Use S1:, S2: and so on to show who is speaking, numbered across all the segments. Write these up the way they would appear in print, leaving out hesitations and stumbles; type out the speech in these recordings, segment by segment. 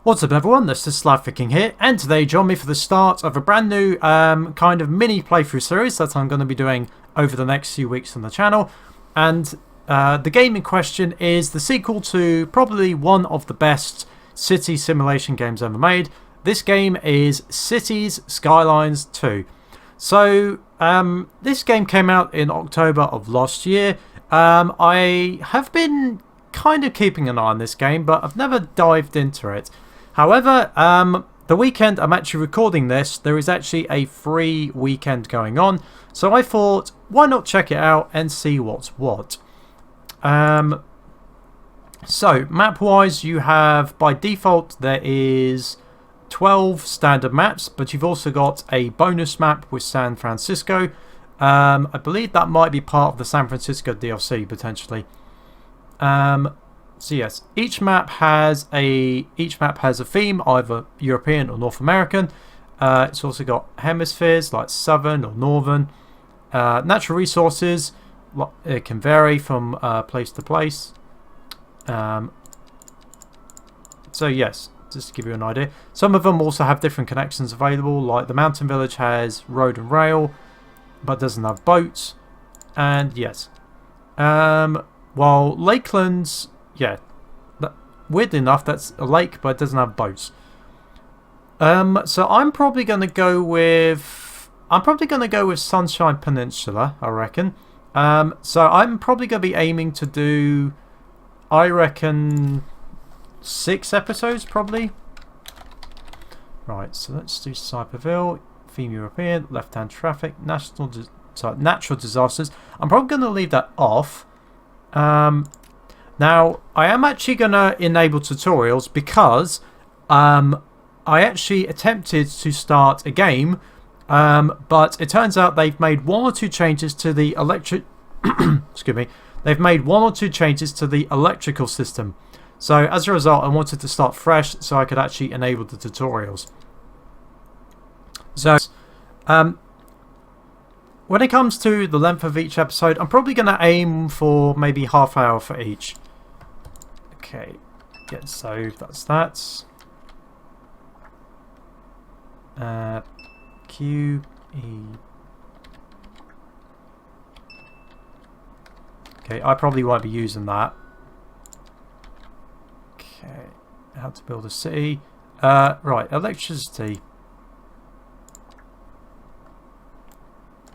S1: What's up everyone, this is SliferKing here, and today join me for the start of a brand new kind of mini playthrough series that I'm going to be doing over the next few weeks on the channel. And the game in question is the sequel to probably one of the best city simulation games ever made. This game is Cities Skylines 2. So this game came out in October of last year. I have been kind of keeping an eye on this game, but I've never dived into it. However, the weekend I'm actually recording this, there is actually a free weekend going on. So I thought, why not check it out and see what's what. So map-wise, you have, by default, there is 12 standard maps, but you've also got a bonus map with San Francisco. I believe that might be part of the San Francisco DLC, potentially. So yes, each map has a theme, either European or North American. It's also got hemispheres like southern or northern. Natural resources, it can vary from place to place. So yes, just to give you an idea. Some of them also have different connections available, like the mountain village has road and rail, but doesn't have boats. And yes, while Lakelands, yeah, weird enough, that's a lake, but it doesn't have boats. So I'm probably going to go with Sunshine Peninsula, I reckon. So I'm probably going to be aiming to do, I reckon, 6 episodes probably. Right, so let's do Cyberville, theme European, left-hand traffic, natural disasters. I'm probably going to leave that off. Now, I am actually going to enable tutorials because I actually attempted to start a game, but it turns out they've made one or two changes to the excuse me. They've made one or two changes to the electrical system. So as a result, I wanted to start fresh so I could actually enable the tutorials. So, when it comes to the length of each episode, I'm probably going to aim for maybe half hour for each. Okay, get saved, that's that. Q, E. Okay, I probably won't be using that. Okay, how to build a city. Right, electricity.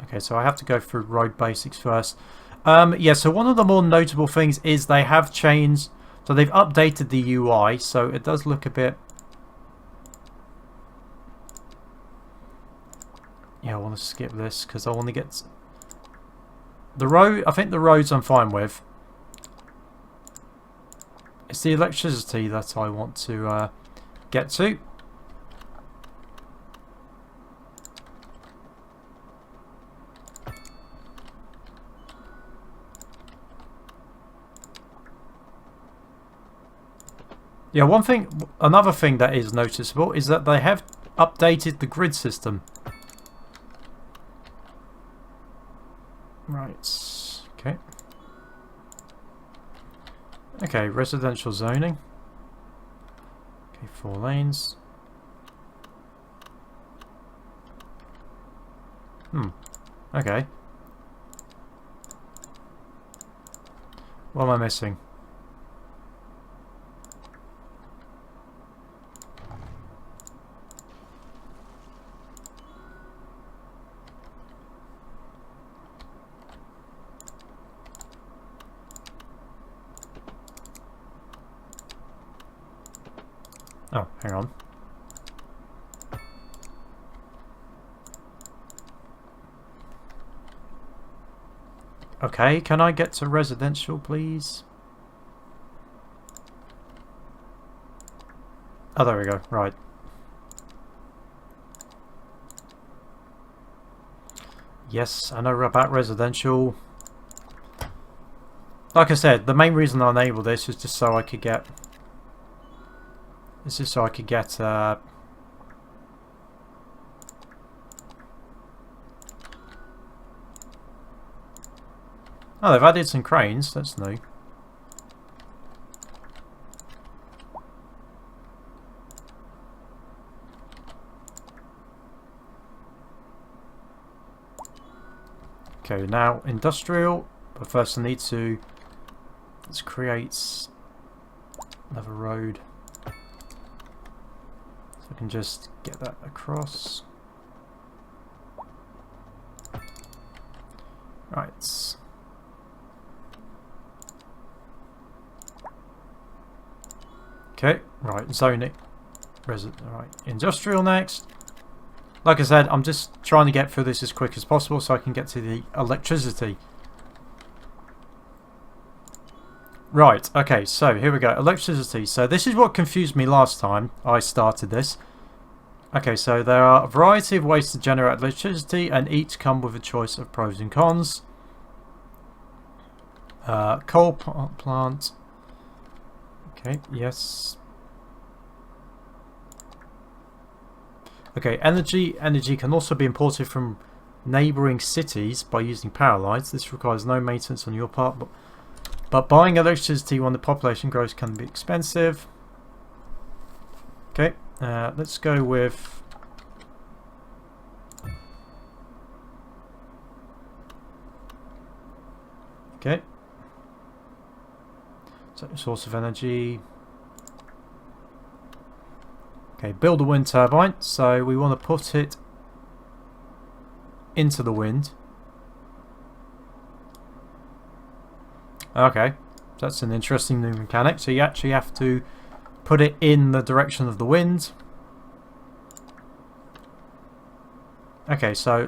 S1: Okay, so I have to go through road basics first. Yeah, so one of the more notable things is they have changed. So they've updated the UI, so it does look a bit... Yeah, I want to skip this because I want to get... The road, I think the roads I'm fine with. It's the electricity that I want to get to. Yeah, another thing that is noticeable is that they have updated the grid system. Right, okay. Okay, residential zoning. Okay, 4 lanes. Okay. What am I missing? Oh, hang on. Okay, can I get to residential, please? Oh, there we go. Right. Yes, I know about residential. Like I said, the main reason I enabled this is just so I could get... This is so I could get oh, they've added some cranes, that's new. Okay, now industrial. But first I need to... Let's create another road. So I can just get that across. Right. Okay, right, zoning. Right, industrial next. Like I said, I'm just trying to get through this as quick as possible so I can get to the electricity. Right, okay, so here we go. Electricity. So this is what confused me last time I started this. Okay, so there are a variety of ways to generate electricity and each come with a choice of pros and cons. Coal plant. Okay, yes. Okay, energy can also be imported from neighbouring cities by using power lines. This requires no maintenance on your part, but buying electricity when the population grows can be expensive. Okay, let's go with... Okay. So, source of energy... Okay, build a wind turbine. So we want to put it into the wind. Okay, that's an interesting new mechanic. So you actually have to put it in the direction of the wind. Okay, so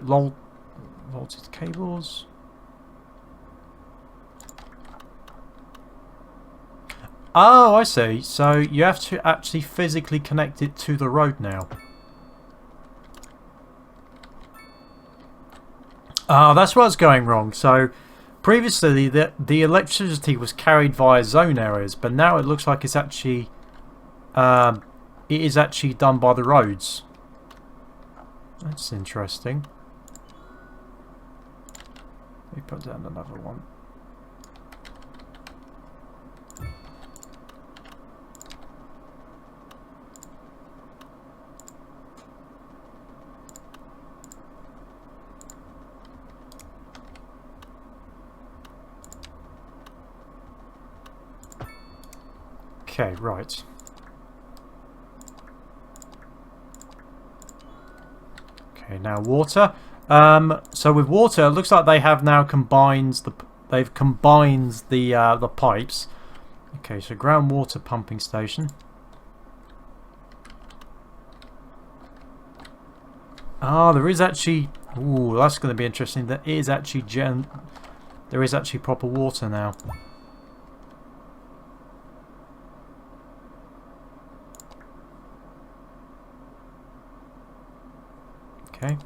S1: voltage cables. Oh, I see. So you have to actually physically connect it to the road now. Ah, that's what's going wrong. So previously the electricity was carried via zone areas, but now it looks like it's actually it is actually done by the roads. That's interesting. Let me put down another one. Okay, right. Okay, now water. So with water, it looks like they have now combined the pipes. Okay, so groundwater pumping station. Ah, there is actually... Ooh, that's going to be interesting. There is actually proper water now. Okay.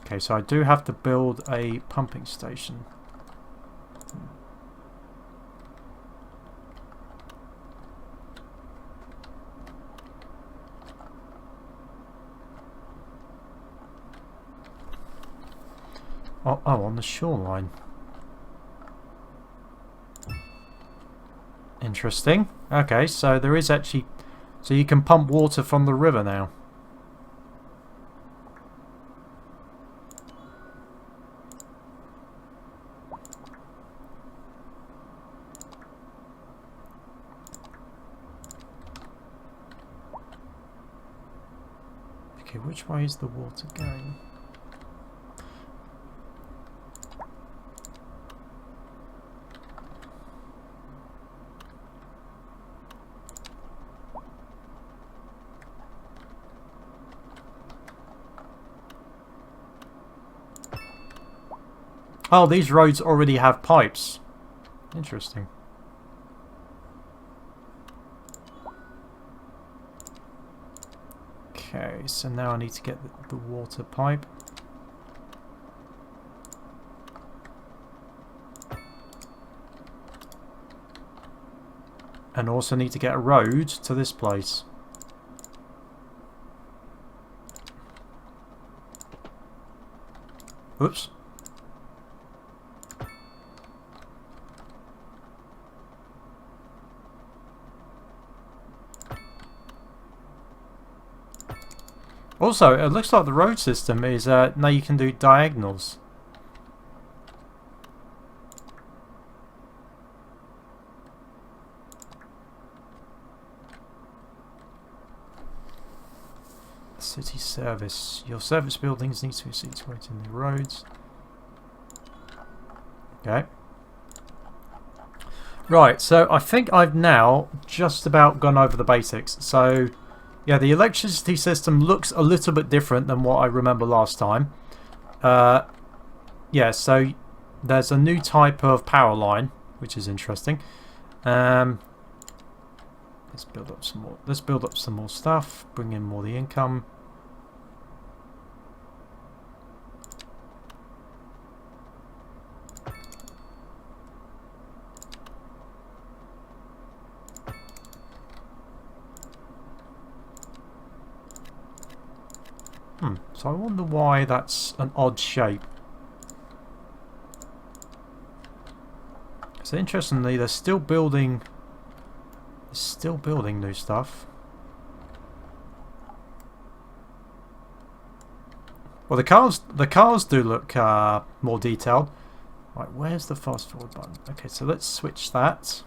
S1: Okay, so I do have to build a pumping station. Oh, on the shoreline. Interesting. Okay, so there is actually... So you can pump water from the river now. Okay, which way is the water going? Oh, these roads already have pipes. Interesting. Okay, so now I need to get the water pipe. And also need to get a road to this place. Oops. Also, it looks like the road system is now you can do diagonals. City service. Your service buildings need to be situated in the roads. Okay. Right, so I think I've now just about gone over the basics. So, yeah, the electricity system looks a little bit different than what I remember last time. Yeah, so there's a new type of power line, which is interesting. Let's build up some more. Let's build up some more stuff. Bring in more of the income. So I wonder why that's an odd shape. So interestingly, they're still building new stuff. Well, the cars do look more detailed. Right, where's the fast forward button? Okay, so let's switch that.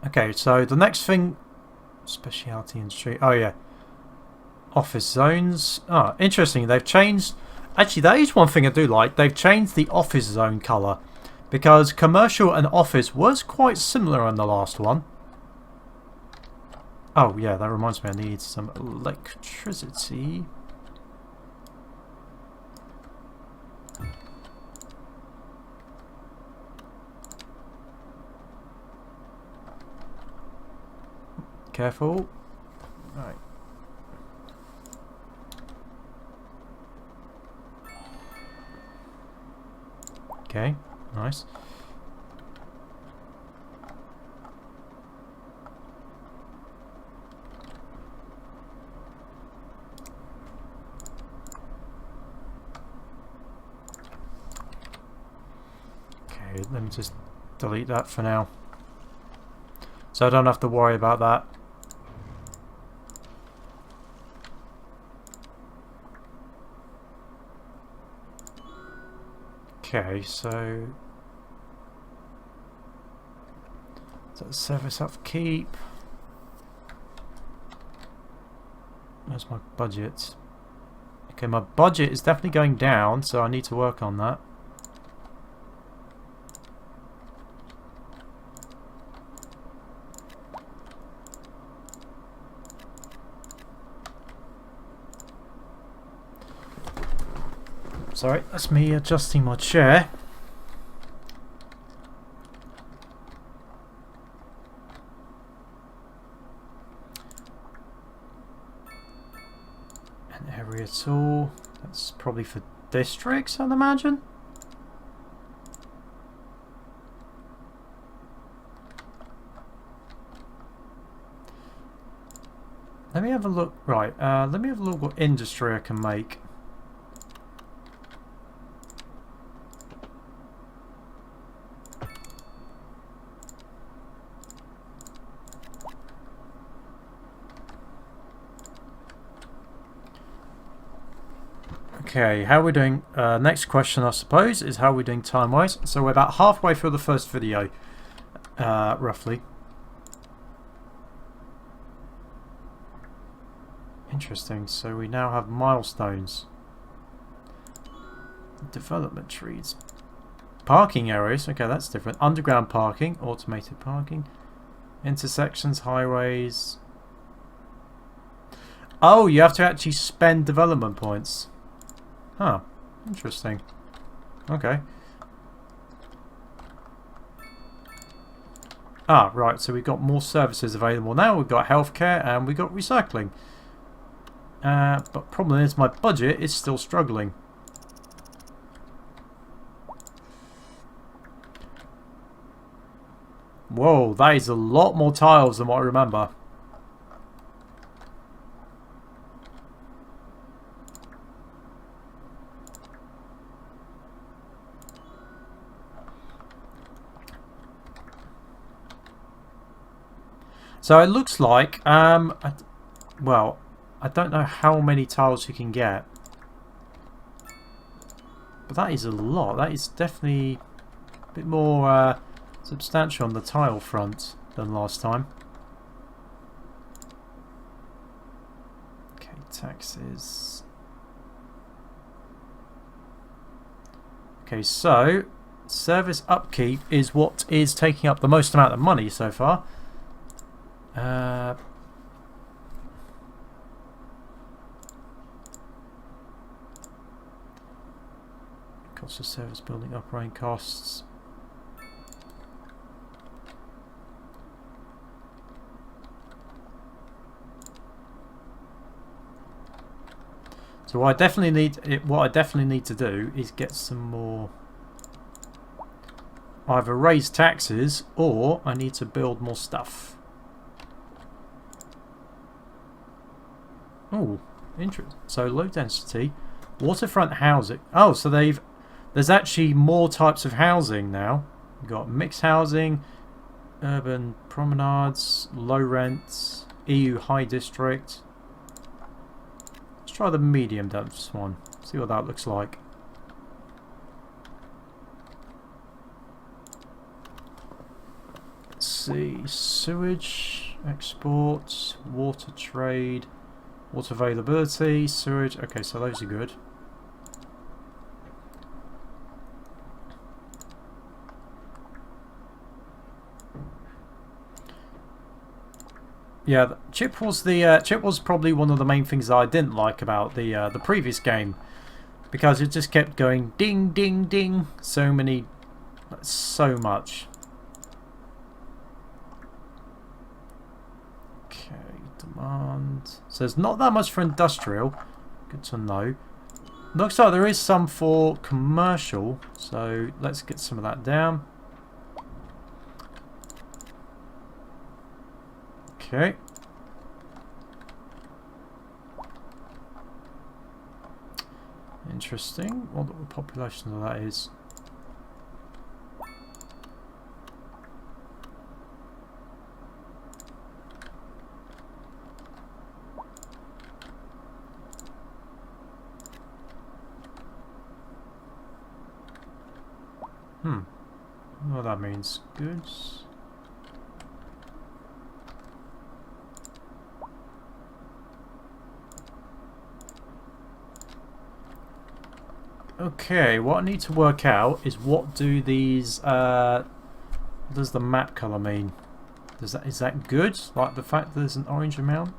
S1: Okay, so the next thing, specialty industry. Oh yeah. Office zones. Ah, interesting. They've changed. Actually, that is one thing I do like. They've changed the office zone colour. Because commercial and office was quite similar on the last one. Oh, yeah, that reminds me. I need some electricity. Careful. Right. Okay, nice. Okay, let me just delete that for now. So I don't have to worry about that. Okay, so service upkeep. Where's my budget? Okay, my budget is definitely going down, so I need to work on that. Sorry, that's me adjusting my chair. An area tool. That's probably for districts, I'd imagine. Let me have a look. Right, let me have a look what industry I can make. Okay, how are we doing? Next question, I suppose, is how are we doing time-wise? So we're about halfway through the first video, roughly. Interesting, so we now have milestones. Development trees. Parking areas, okay, that's different. Underground parking, automated parking. Intersections, highways. Oh, you have to actually spend development points. Huh, interesting. Okay. Ah, right, so we've got more services available now. We've got healthcare and we've got recycling. But problem is my budget is still struggling. Whoa, that is a lot more tiles than what I remember. So it looks like, well, I don't know how many tiles you can get. But that is a lot. That is definitely a bit more substantial on the tile front than last time. Okay, taxes. Okay, so service upkeep is what is taking up the most amount of money so far. Cost of service, building operating costs. So what I definitely need to do is get some more. Either raise taxes or I need to build more stuff. Oh, interesting. So low density, waterfront housing. Oh, so there's actually more types of housing now. You've got mixed housing, urban promenades, low rents, EU high district. Let's try the medium dense one. See what that looks like. Let's see, sewage, exports, water trade. Water availability, sewage. Okay, so those are good. Yeah, chip was probably one of the main things that I didn't like about the previous game, because it just kept going ding ding ding so much. Demand. So there's not that much for industrial. Good to know. Looks like there is some for commercial. So let's get some of that down. Okay. Interesting. What the population of that is. I don't know what that means. Goods. Okay, what I need to work out is what do these what does the map colour mean? Is that good? Like the fact that there's an orange amount?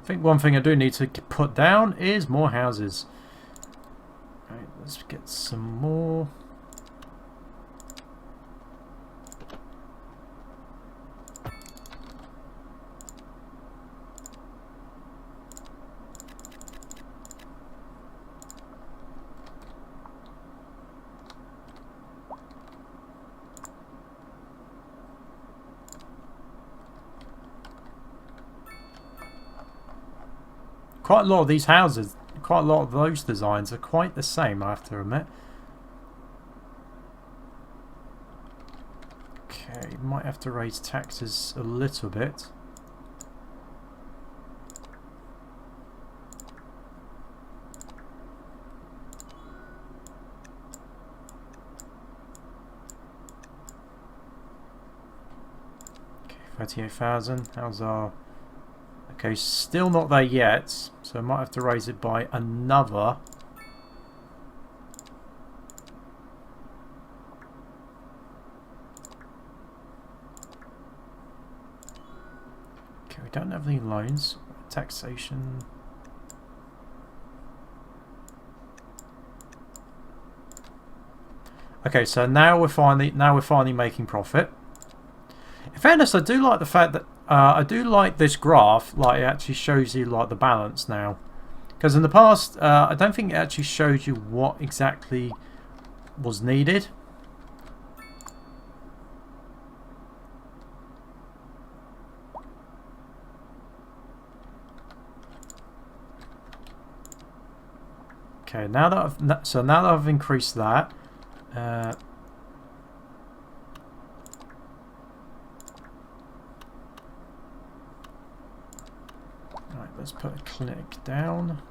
S1: I think one thing I do need to put down is more houses. Right, let's get some more. Quite a lot of these houses, quite a lot of those designs are quite the same, I have to admit. Okay, might have to raise taxes a little bit. Okay, 38,000. How's our... Okay, still not there yet, so I might have to raise it by another. Okay, we don't have any loans. Taxation. Okay, so now we're finally making profit. In fairness, I do like the fact that I do like this graph. Like, it actually shows you like the balance now, because in the past I don't think it actually showed you what exactly was needed. Okay, now that I've increased that, right, let's put a clinic down.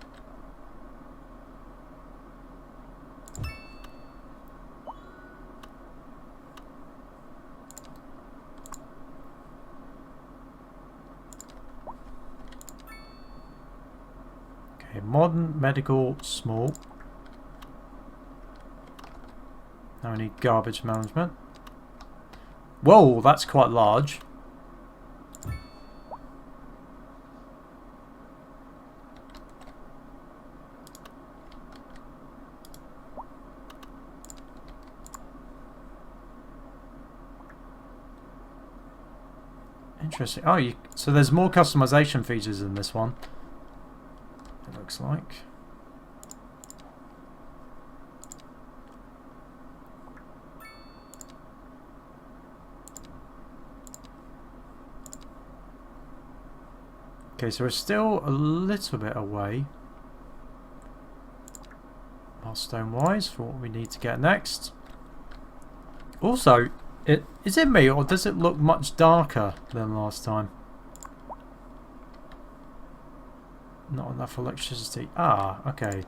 S1: Okay, modern, medical, small. Now we need garbage management. Whoa, that's quite large. Interesting. Oh, so there's more customization features in this one. It looks like. Okay, so we're still a little bit away, milestone wise, for what we need to get next. Also, is it me, or does it look much darker than last time? Not enough electricity. Ah, okay.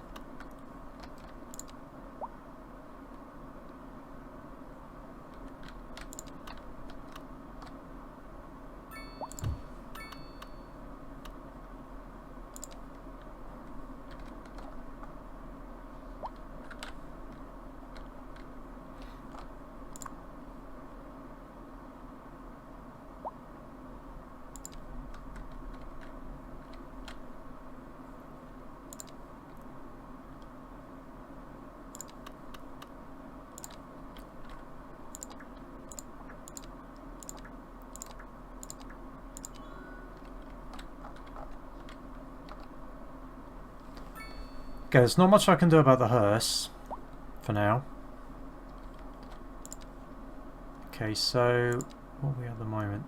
S1: Okay, there's not much I can do about the hearse for now. Okay, so what are we at the moment?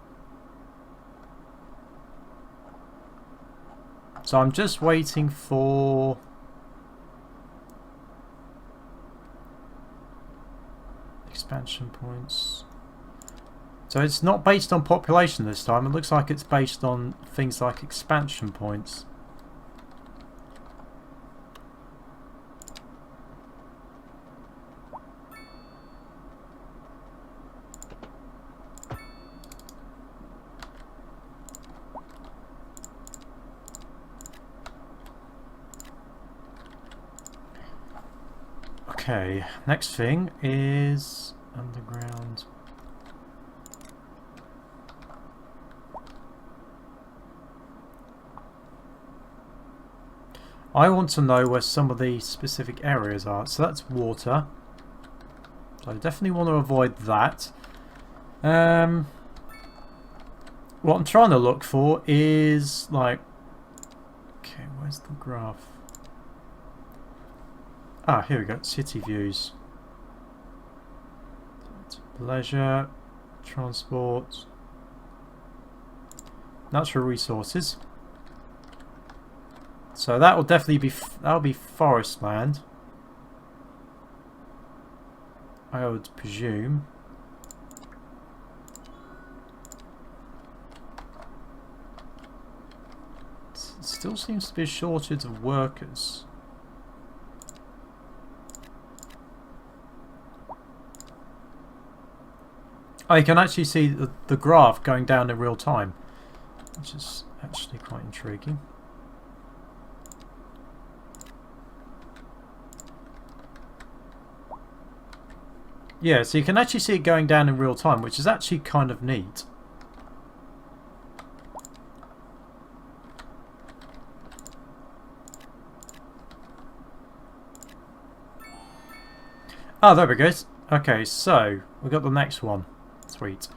S1: So I'm just waiting for expansion points. So it's not based on population this time. It looks like it's based on things like expansion points. Okay, next thing is underground. I want to know where some of the specific areas are. So that's water. So I definitely want to avoid that. What I'm trying to look for is like... Okay, where's the graph? Ah, here we go. City views. Leisure, transport, natural resources. So that will definitely be forest land, I would presume. It still seems to be a shortage of workers. Oh, you can actually see the graph going down in real time, which is actually quite intriguing. Yeah, so you can actually see it going down in real time, which is actually kind of neat. Oh, there we go. Okay, so we got the next one. Sweet.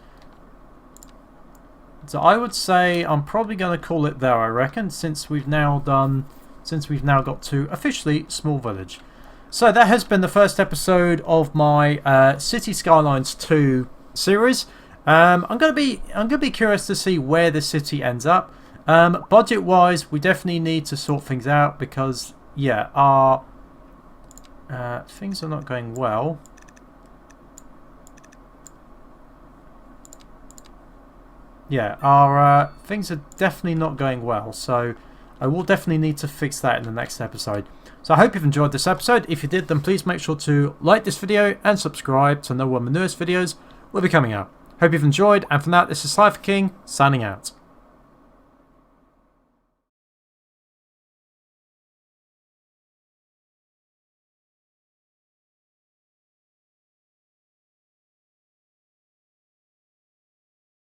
S1: So I would say I'm probably going to call it there, I reckon, since we've now got to officially Small Village. So that has been the first episode of my Cities Skylines 2 series. I'm gonna be curious to see where the city ends up. Budget wise, we definitely need to sort things out because yeah, our things are not going well. Yeah, our things are definitely not going well, so I will definitely need to fix that in the next episode. So I hope you've enjoyed this episode. If you did, then please make sure to like this video and subscribe to know when my newest videos will be coming out. Hope you've enjoyed, and for now, this is SliferKing signing out.